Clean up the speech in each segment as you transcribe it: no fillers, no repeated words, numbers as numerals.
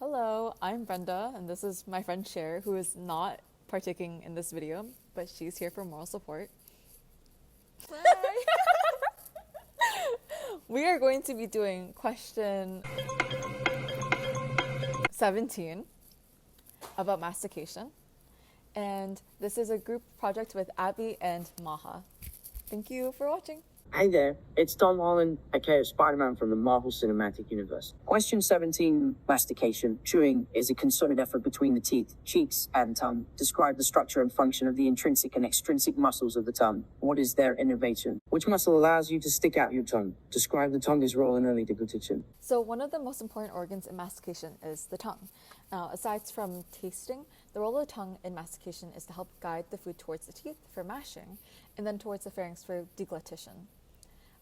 Hello, I'm Brenda, and this is my friend Cher, who is not partaking in this video, but she's here for moral support. Hi. We are going to be doing question 17 about mastication, and this is a group project with Abby and Maha. Thank you for watching. Hey there, it's Tom Holland, aka Spider-Man from the Marvel Cinematic Universe. Question 17, mastication. Chewing is a concerted effort between the teeth, cheeks, and tongue. Describe the structure and function of the intrinsic and extrinsic muscles of the tongue. What is their innervation? Which muscle allows you to stick out your tongue? Describe the tongue's role in early deglutition. So one of the most important organs in mastication is the tongue. Now, aside from tasting, the role of the tongue in mastication is to help guide the food towards the teeth for mashing, and then towards the pharynx for deglutition.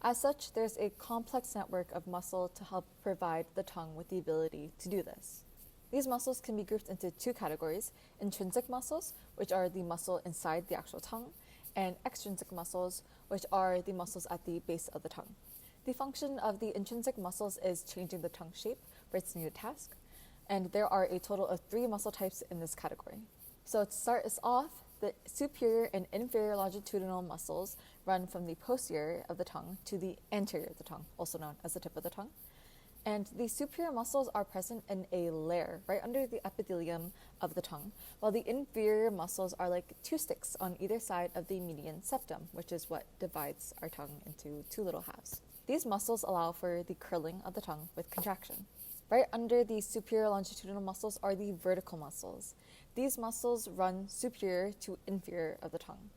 As such, there's a complex network of muscle to help provide the tongue with the ability to do this. These muscles can be grouped into two categories: intrinsic muscles, which are the muscle inside the actual tongue, and extrinsic muscles, which are the muscles at the base of the tongue. The function of the intrinsic muscles is changing the tongue shape for its needed task, and there are a total of 3 muscle types in this category. So to start us off, the superior and inferior longitudinal muscles run from the posterior of the tongue to the anterior of the tongue, also known as the tip of the tongue. And the superior muscles are present in a layer right under the epithelium of the tongue, while the inferior muscles are like 2 sticks on either side of the median septum, which is what divides our tongue into 2 little halves. These muscles allow for the curling of the tongue with contraction. Right under the superior longitudinal muscles are the vertical muscles. These muscles run superior to inferior of the tongue,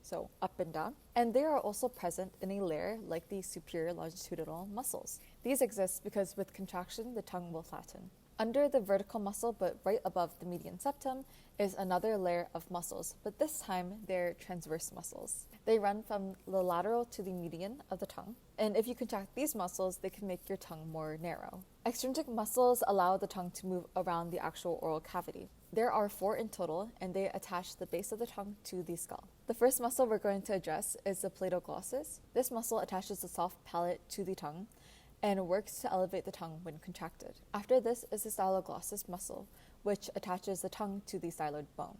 so up and down, and they are also present in a layer like the superior longitudinal muscles. These exist because with contraction, the tongue will flatten. Under the vertical muscle, but right above the median septum, is another layer of muscles, but this time they're transverse muscles. They run from the lateral to the median of the tongue, and if you contract these muscles, they can make your tongue more narrow. Extrinsic muscles allow the tongue to move around the actual oral cavity. There are 4 in total, and they attach the base of the tongue to the skull. The first muscle we're going to address is the platoglossus. This muscle attaches the soft palate to the tongue and works to elevate the tongue when contracted. After this is the styloglossus muscle, which attaches the tongue to the styloid bone.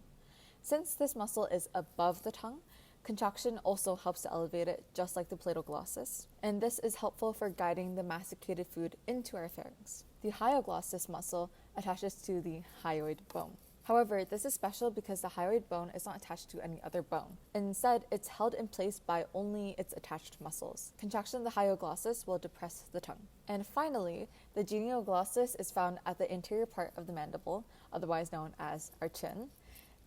Since this muscle is above the tongue, contraction also helps to elevate it, just like the platoglossus, and this is helpful for guiding the masticated food into our pharynx. The hyoglossus muscle attaches to the hyoid bone. However, this is special because the hyoid bone is not attached to any other bone. Instead, it's held in place by only its attached muscles. Contraction of the hyoglossus will depress the tongue. And finally, the genioglossus is found at the anterior part of the mandible, otherwise known as our chin,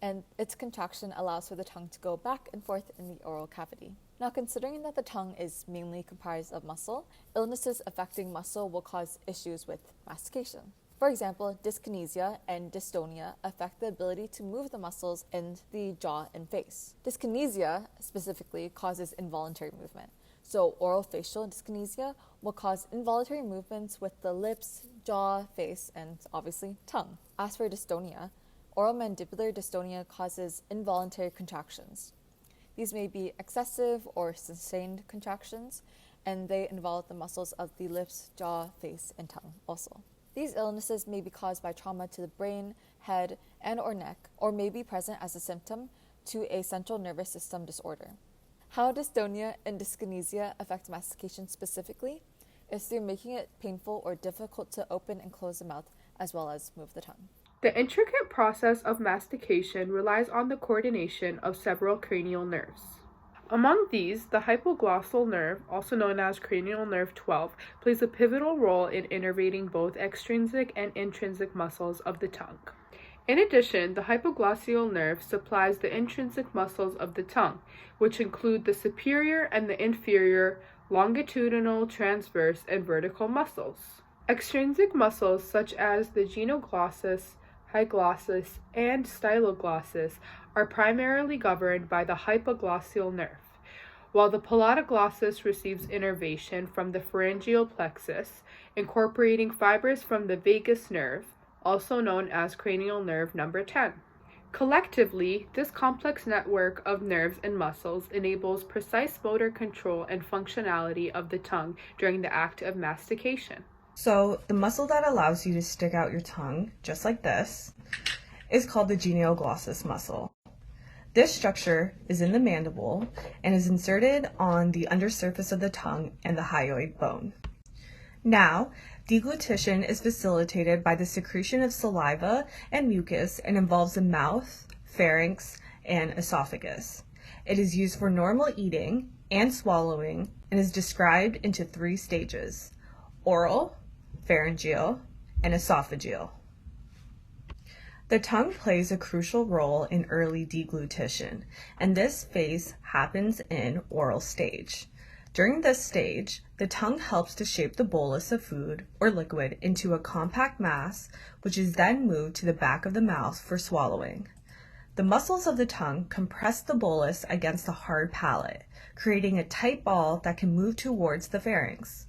and its contraction allows for the tongue to go back and forth in the oral cavity. Now, considering that the tongue is mainly comprised of muscle, illnesses affecting muscle will cause issues with mastication. For example, dyskinesia and dystonia affect the ability to move the muscles in the jaw and face. Dyskinesia specifically causes involuntary movement. So orofacial dyskinesia will cause involuntary movements with the lips, jaw, face, and obviously tongue. As for dystonia, oral mandibular dystonia causes involuntary contractions. These may be excessive or sustained contractions, and they involve the muscles of the lips, jaw, face, and tongue also. These illnesses may be caused by trauma to the brain, head, and or neck, or may be present as a symptom to a central nervous system disorder. How dystonia and dyskinesia affect mastication specifically is through making it painful or difficult to open and close the mouth, as well as move the tongue. The intricate process of mastication relies on the coordination of several cranial nerves. Among these, the hypoglossal nerve, also known as cranial nerve 12, plays a pivotal role in innervating both extrinsic and intrinsic muscles of the tongue. In addition, the hypoglossal nerve supplies the intrinsic muscles of the tongue, which include the superior and the inferior longitudinal, transverse, and vertical muscles. Extrinsic muscles such as the genioglossus, hyglossus, and styloglossus are primarily governed by the hypoglossal nerve, while the palatoglossus receives innervation from the pharyngeal plexus, incorporating fibers from the vagus nerve, also known as cranial nerve number 10. Collectively, this complex network of nerves and muscles enables precise motor control and functionality of the tongue during the act of mastication. So the muscle that allows you to stick out your tongue, just like this, is called the genioglossus muscle. This structure is in the mandible and is inserted on the undersurface of the tongue and the hyoid bone. Now, deglutition is facilitated by the secretion of saliva and mucus and involves the mouth, pharynx, and esophagus. It is used for normal eating and swallowing and is described into 3 stages: oral, pharyngeal, and esophageal. The tongue plays a crucial role in early deglutition, and this phase happens in oral stage. During this stage, the tongue helps to shape the bolus of food or liquid into a compact mass, which is then moved to the back of the mouth for swallowing. The muscles of the tongue compress the bolus against the hard palate, creating a tight ball that can move towards the pharynx.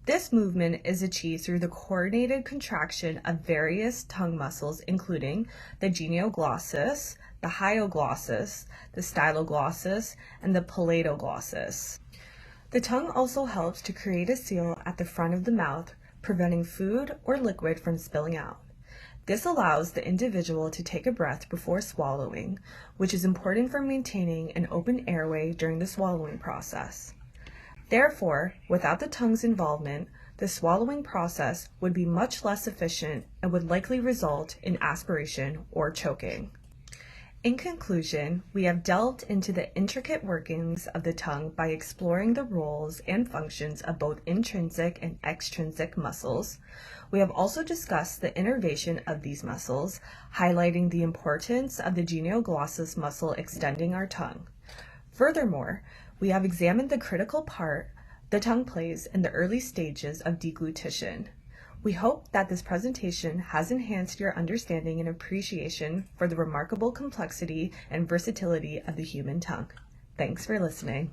This movement is achieved through the coordinated contraction of various tongue muscles, including the genioglossus, the hyoglossus, the styloglossus, and the palatoglossus. The tongue also helps to create a seal at the front of the mouth, preventing food or liquid from spilling out. This allows the individual to take a breath before swallowing, which is important for maintaining an open airway during the swallowing process. Therefore, without the tongue's involvement, the swallowing process would be much less efficient and would likely result in aspiration or choking. In conclusion, we have delved into the intricate workings of the tongue by exploring the roles and functions of both intrinsic and extrinsic muscles. We have also discussed the innervation of these muscles, highlighting the importance of the genioglossus muscle extending our tongue. Furthermore, we have examined the critical part the tongue plays in the early stages of deglutition. We hope that this presentation has enhanced your understanding and appreciation for the remarkable complexity and versatility of the human tongue. Thanks for listening.